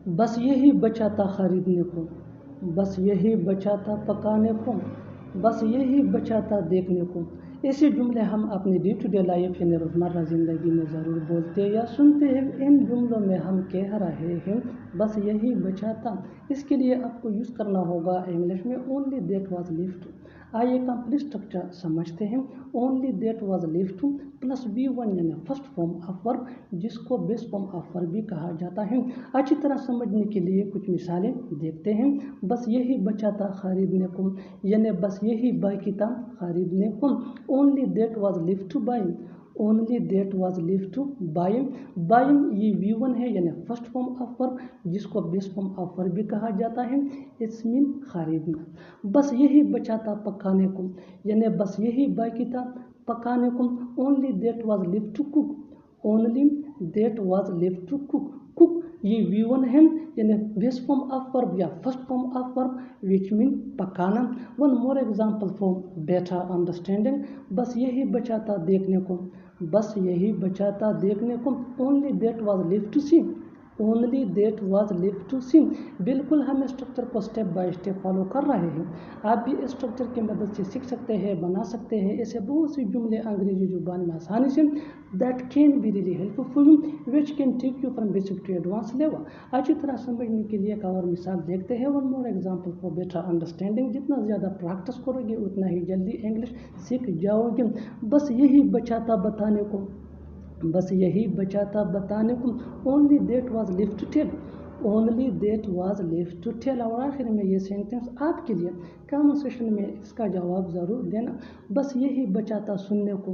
बस यही बचा था खरीदने को, बस यही बचा था पकाने को, बस यही बचा था देखने को। ऐसे जुमले हम अपनी डे टू डे लाइफ यानी रोज़मर्रा ज़िंदगी में ज़रूर बोलते या सुनते हैं। इन जुमलों में हम कह रहे हैं बस यही बचा था। इसके लिए आपको यूज़ करना होगा इंग्लिश में ओनली दैट वाज लेफ्ट। आइए कंप्लीट स्ट्रक्चर समझते हैं। Only that was left plus V1 यानी फर्स्ट फॉर्म ऑफ वर्ब, जिसको बेस फॉर्म ऑफ वर्ब भी कहा जाता है। अच्छी तरह समझने के लिए कुछ मिसालें देखते हैं। बस यही बचा था खरीदने को, यानी बस यही बाकी था खरीदने को। Only that was left to buy, only that was left to buy. Buying ये V1 है यानी फर्स्ट फॉर्म ऑफ वर्ब, जिसको बेस फॉर्म ऑफ वर्ब भी कहा जाता है। इट्स मीन खरीदना। बस यही बचा था पकाने को, यानी बस यही बाकी था पकाने को। Only that was left to cook, only that was left to cook. Cook ये V1 है यानी बेस फॉर्म ऑफ वर्ब या first form of verb which mean पकाना। One more example for better understanding. बस यही बचा था देखने को, बस यही बचा था देखने को। Only that was left to see, only that was left to see. बिल्कुल हम स्ट्रक्चर को स्टेप बाय स्टेप फॉलो कर रहे हैं। आप भी इस स्ट्रक्चर की मदद से सीख सकते हैं, बना सकते हैं ऐसे बहुत सी जुमले अंग्रेजी जुबान में आसानी से। That can be really helpful for you, which can take you from basic to advance level. अच्छी तरह समझने के लिए एक और मिसाल देखते हैं। One more example for better understanding. जितना ज़्यादा प्रैक्टिस करोगे उतना ही जल्दी इंग्लिश सीख जाओगे। बस यही बचा था बताने को, बस यही बचा था बताने को। Only that was left to tell, only that was left to tell. और आखिर में ये सेंटेंस आपके लिए कमेंट सेक्शन में इसका जवाब ज़रूर देना। बस यही बचा था सुनने को।